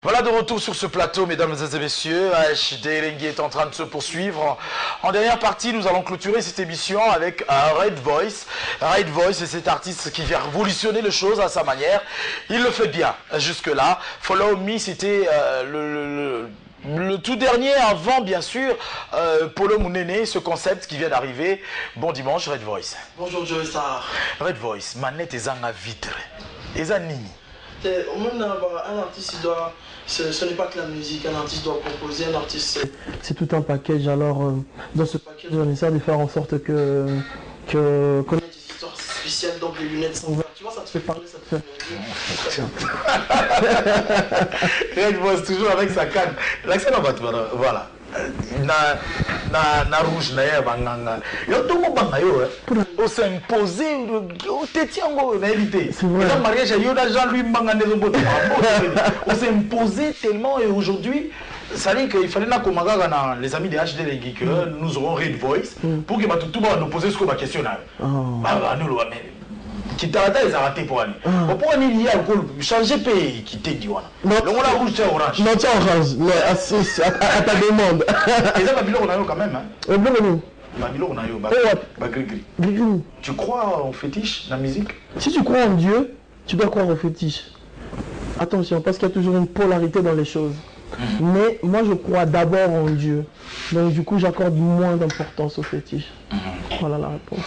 Voilà de retour sur ce plateau, mesdames et messieurs. HD Elengi est en train de se poursuivre. En dernière partie, nous allons clôturer cette émission avec Red Voice. Red Voice, c'est cet artiste qui vient révolutionner les choses à sa manière. Il le fait bien jusque-là. Follow Me, c'était le tout dernier avant, bien sûr, Polo Mounene, ce concept qui vient d'arriver. Bon dimanche, Red Voice. Bonjour Joe Star. Red Voice, manette et zanga vitre. Et zanini. Un artiste, il doit, ce n'est pas que la musique, un artiste doit composer, un artiste c'est tout un package. Alors dans ce package on essaie de faire en sorte qu'on ait des histoires spéciales, donc les lunettes sont ouvertes. Tu vois, ça te fait parler, ça te fait Red Voice toujours avec sa canne. L'accent en voilà. Na rouge na ya banganga yo to mo banga yo o s'imposer o tetiango na éviter le mariage yo da Jean-Louis Mbanga ne zoboto o s'imposer tellement et aujourd'hui ça dit qu'il fallait na komaga na les amis de HD Elengi que nous aurons Red Voice pour que tout va nous poser ce qu'on va questionner bah nous le mais qui t'a raté pour aller. Pourquoi il y a changer pays qui t'est dit voilà. Non, la rouge c'est orange. Non, c'est orange. Mais à ta demande. Et ça Babylone on a eu quand même hein. Babylone on a eu gris. Tu crois en fétiche la musique? Si tu crois en Dieu, tu dois croire au fétiche. Attention, parce qu'il y a toujours une polarité dans les choses. Mais moi je crois d'abord en Dieu. Donc du coup j'accorde moins d'importance au fétiche. Voilà la réponse.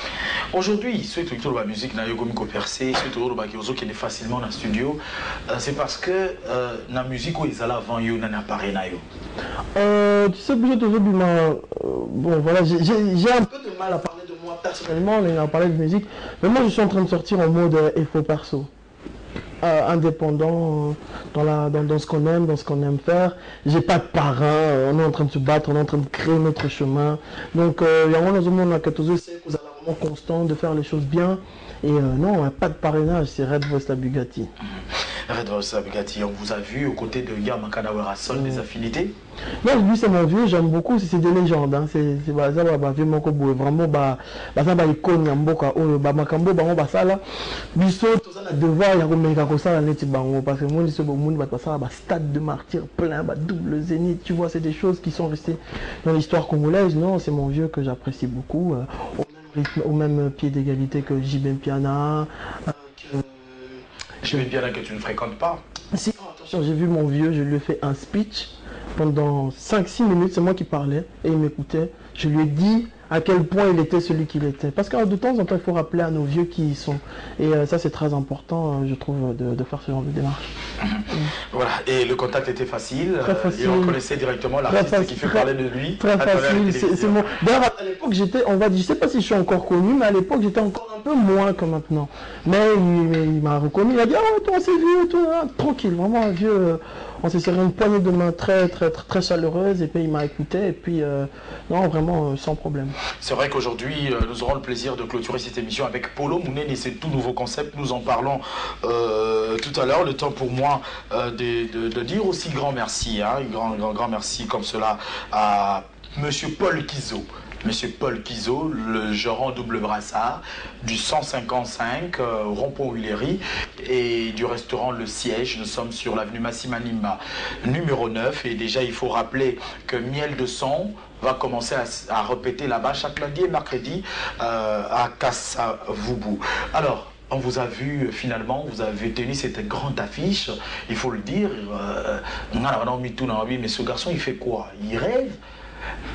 Aujourd'hui, ceux qui ont la musique, n'a pas percé, ceux qui est facilement dans le studio, c'est parce que la musique où ils allaient avant, il n'y a pas rien. Tu sais, bon voilà, j'ai un peu de mal à parler de moi personnellement, on a parlé de musique, mais moi je suis en train de sortir en mode FO perso. Indépendant dans ce qu'on aime, dans ce qu'on aime faire. J'ai pas de parrain, on est en train de se battre, on est en train de créer notre chemin. Donc il y a vraiment dans un monde que vous êtes vraiment constant de faire les choses bien. Et non, pas de parrainage, c'est Red Voice la Bugatti. Red Voice la Bugatti, on vous a vu aux côtés de Yama Kadawara Sol des affinités. Non, lui c'est mon vieux, j'aime beaucoup, c'est des légendes. Hein. C'est ça, vieux mon kobo, vraiment, ça va icône, yamboka, makambo, ça là. Biso, tout ça, devoir, il y a comme ça, la neti bango, parce que moi, il y a ça, stade de martyr plein, double zénith, tu vois, c'est des choses qui sont restées dans l'histoire congolaise. Non, c'est mon vieux que j'apprécie beaucoup, au même pied d'égalité que JB Piana. JB Piana que tu ne fréquentes pas. Si, attention, j'ai vu mon vieux, je lui ai fait un speech pendant 5-6 minutes, c'est moi qui parlais et il m'écoutait. Je lui ai dit à quel point il était celui qu'il était. Parce que de temps en temps, il faut rappeler à nos vieux qui ils sont. Et ça, c'est très important, je trouve, de faire ce genre de démarche. Voilà, et le contact était facile. Très facile. Et on connaissait directement l'artiste qui fait parler de lui. Très facile. C'est mon... D'ailleurs, à l'époque, j'étais, on va dire, je ne sais pas si je suis encore connu, mais à l'époque, j'étais encore un peu moins que maintenant. Mais il m'a reconnu, il a dit, oh, toi, c'est vieux, toi, tranquille, vraiment un vieux. On s'est serré une poignée de main très chaleureuse et puis il m'a écouté et puis non vraiment sans problème. C'est vrai qu'aujourd'hui nous aurons le plaisir de clôturer cette émission avec Polo Mounene et c'est tout nouveau concept. Nous en parlons tout à l'heure. Le temps pour moi de dire aussi grand merci, hein, grand merci comme cela à Monsieur Paul Kizo. Monsieur Paul Kizo, le gérant double brassard du 155 rond-point Huilery et du restaurant Le Siège. Nous sommes sur l'avenue Massimanimba numéro 9 et déjà il faut rappeler que Miel de Son va commencer à répéter là-bas chaque lundi et mercredi à Kassavoubou. Alors, on vous a vu finalement, vous avez tenu cette grande affiche, il faut le dire. Mais ce garçon il fait quoi? Il rêve.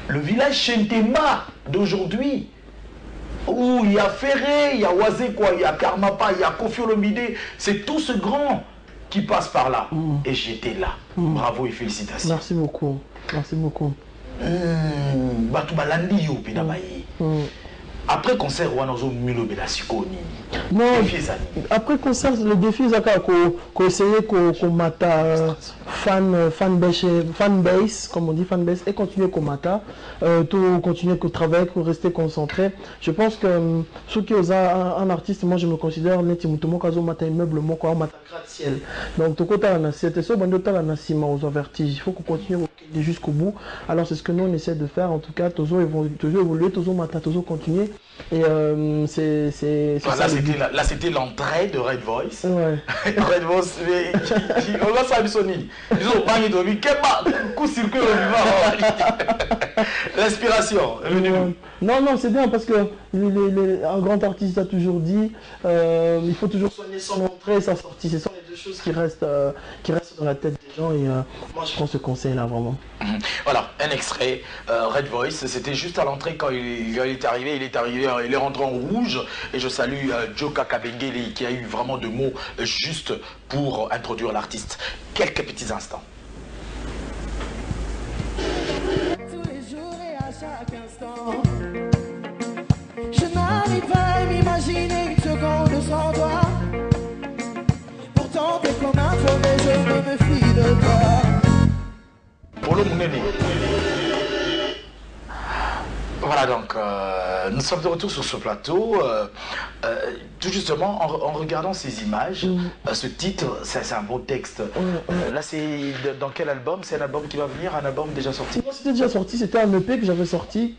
Le village Chentema d'aujourd'hui, où il y a Ferré, il y a Wazekwa, il y a Karmapa, il y a Kofi Olomide, c'est tout ce grand qui passe par là. Et j'étais là. Bravo et félicitations. Merci beaucoup. Merci beaucoup. Après concert, on a Milo Belasiko. Non, après concert, le défi, c'est qu'on essayer qu'on mata fanbase, comme on dit fanbase, et continuer qu'on mata, tout continuer qu'on travaille, qu'on rester concentré. Je pense que ceux qui ont un artiste, moi je me considère neti mutomo kazo mata immeuble moko mata gratte-ciel. Donc, c'était ça, aux vertiges. Il faut qu'on continue jusqu'au bout. Alors, c'est ce que nous, on essaie de faire. En tout cas, toujours évoluer, toujours matin, toujours continuer. Et c'est ça. Là, c'était l'entrée de Red Voice. Ouais. Red Voice, on va ça, Bissoni. Ils ont pas de coup circuit au vivant. L'inspiration est venue. Non, c'est bien parce que un grand artiste a toujours dit il faut toujours soigner son entrée et sa sortie. Ce sont les deux choses qui restent dans la tête des gens et moi je prends ce conseil-là vraiment. Voilà, un extrait, Red Voice, c'était juste à l'entrée quand il est arrivé, il est rentré en rouge et je salue Joka Kabengele qui a eu vraiment de mots justes pour introduire l'artiste. Quelques petits instants. Je n'arrive pas à m'imaginer une seconde sans toi. Pourtant t'es comme un feu, je me méfie de toi. Polo Mounene. Voilà donc, nous sommes de retour sur ce plateau. Tout justement, en regardant ces images, ce titre, c'est un beau texte. Là, c'est dans quel album? C'est un album qui va venir, un album déjà sorti? Non, c'était déjà sorti, c'était un EP que j'avais sorti,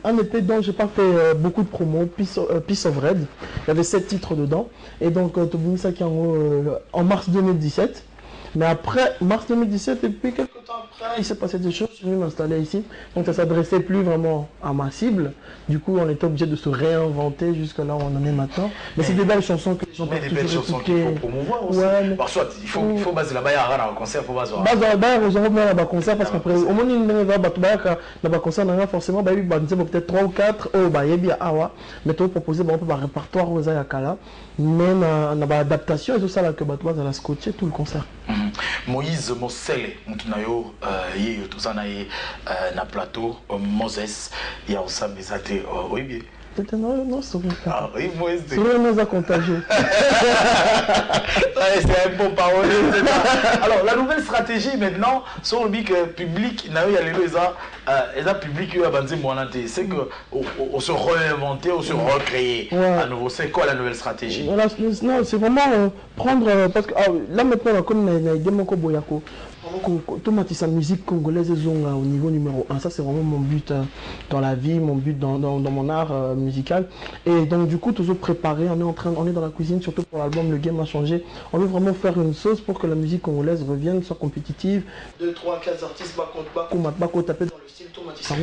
un EP dont j'ai pas fait beaucoup de promos, Peace of Red. Il y avait 7 titres dedans. Et donc, Tobini Saki en mars 2017. Mais après, mars 2017, et puis quelques temps après, il s'est passé des choses, je suis venu m'installer ici. Donc ça ne s'adressait plus vraiment à ma cible. Du coup, on était obligé de se réinventer jusque là où on en est maintenant. Mais c'est des belles chansons que les gens peuvent toujours écouter. Mais des belles chansons qu'il faut promouvoir aussi. Ouais, mais... soit, il faut baser la baïa à un concert, il faut baser. Ils ont remis à la concert parce qu'après, au moins, il y a un concert, forcément, peut-être 3 ou 4, mais tu proposer un répertoire aux Ayakala. Même en adaptation, et tout ça, là, que tu vas scotcher tout le concert. Moïse Mosele, Moutunayo, tout ça na plateau, Moses, il y a aussi mes athées, oui bien. Non, c'est vrai. Ah oui, Moïse. C'est vrai, nous a contagieux. C'est un bon parole. Alors, la nouvelle stratégie maintenant, sur le public, il public, c'est qu'on se réinventer, on se recréer à nouveau. C'est quoi la nouvelle stratégie? Voilà, non, c'est vraiment prendre, parce que là maintenant, comme Demoko Boyako, automatise la musique congolaise au niveau numéro 1. Ça, c'est vraiment mon but dans la vie, mon but dans mon art musical. Et donc, du coup, toujours préparé. On est dans la cuisine, surtout pour l'album Le Game a changé. On veut vraiment faire une sauce pour que la musique congolaise revienne, soit compétitive. 2, 3, 4 artistes, Bako taper dans le style Tomatissa.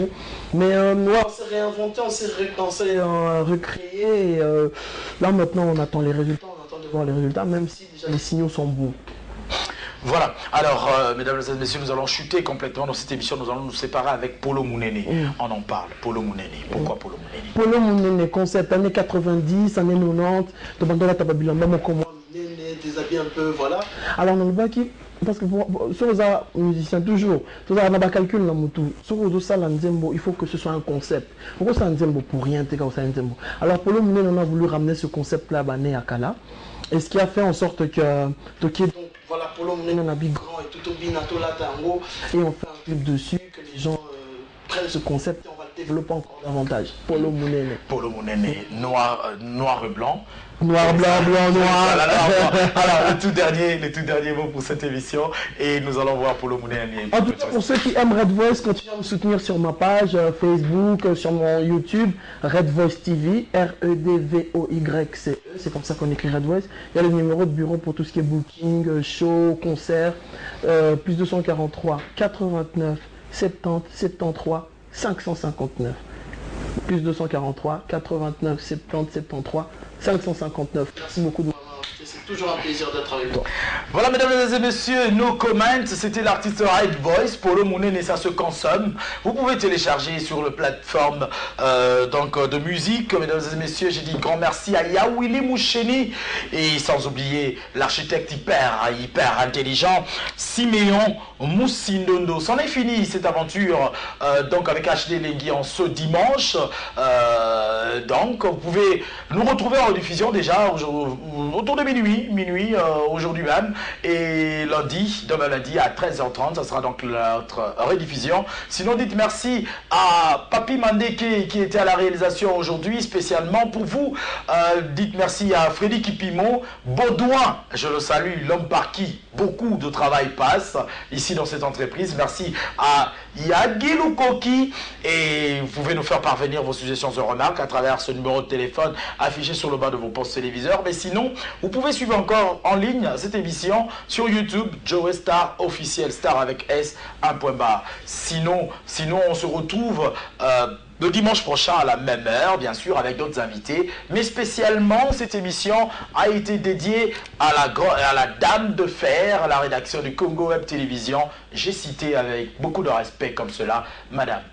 Mais on s'est réinventé, on s'est recréé. Et là, maintenant, on attend les résultats. On attend de voir les résultats, même si déjà les signaux sont bons. Voilà, alors mesdames et messieurs, nous allons chuter complètement dans cette émission, nous allons nous séparer avec Polo Mounene. On en parle, Polo Mounene. Pourquoi Polo Mounene? Polo Mounene, concept années 90, années 90, de Bandola Tababilamba, mon comment déshabillé un peu, voilà. Alors, on a qui parce que sur les musiciens, toujours, on a un calcul dans le tout. Sur les ça, il faut que ce soit un concept. Pourquoi ça Nzembo pour rien, alors Polo Mounene, on a voulu ramener ce concept-là à Kala. Et ce qui a fait en sorte que Toki, voilà, Polo Mounene, on a mis grand et tout au binato là, tango, et on fait un clip dessus, que les gens prennent ce concept et on va le développer encore davantage. Polo Mounene. Polo Mounene, noir et blanc. Noir, blanc, noir. Alors, le tout dernier mot pour cette émission. Et nous allons voir Polo Mounene. En tout cas, pour ceux qui aiment Red Voice, continuez à me soutenir sur ma page Facebook, sur mon YouTube, Red Voice TV, REDVOYCE. C'est comme ça qu'on écrit Red Voice. Il y a le numéro de bureau pour tout ce qui est booking, show, concert. Plus 243 89 70 73 559. Plus 243 89 70 73 559. Merci beaucoup de m'avoir invité. C'est toujours un plaisir d'être avec toi. Voilà, mesdames et messieurs, nos comments. C'était l'artiste Red Voice. Polo Mounene, ça se consomme. Vous pouvez télécharger sur la plateforme de musique. Mesdames et messieurs, j'ai dit grand merci à Yawili Moucheni. Et sans oublier l'architecte hyper intelligent, Siméon Moussindondo. C'en est fini cette aventure donc avec HD Lengui en ce dimanche. Donc vous pouvez nous retrouver en diffusion déjà autour de minuit minuit aujourd'hui même. Et lundi, demain lundi à 13h30, ça sera donc notre rediffusion. Sinon, dites merci à Papi Mandeke qui était à la réalisation aujourd'hui, spécialement pour vous. Dites merci à Freddy Kipimo, Baudouin, je le salue, l'homme par qui beaucoup de travail passe ici dans cette entreprise. Merci à Yagi Lukoki et vous pouvez nous faire parvenir vos suggestions et remarques à travers ce numéro de téléphone affiché sur le bas de vos postes téléviseurs. Mais sinon, vous pouvez suivre encore en ligne cette émission sur YouTube, Joe Star officiel, Star avec S, 1 point barre. Sinon, on se retrouve le dimanche prochain à la même heure, bien sûr, avec d'autres invités. Mais spécialement, cette émission a été dédiée à la dame de fer, à la rédaction du Congo Web Télévision. J'ai cité avec beaucoup de respect comme cela, Madame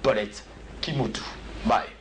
Paulette Kimutu. Bye.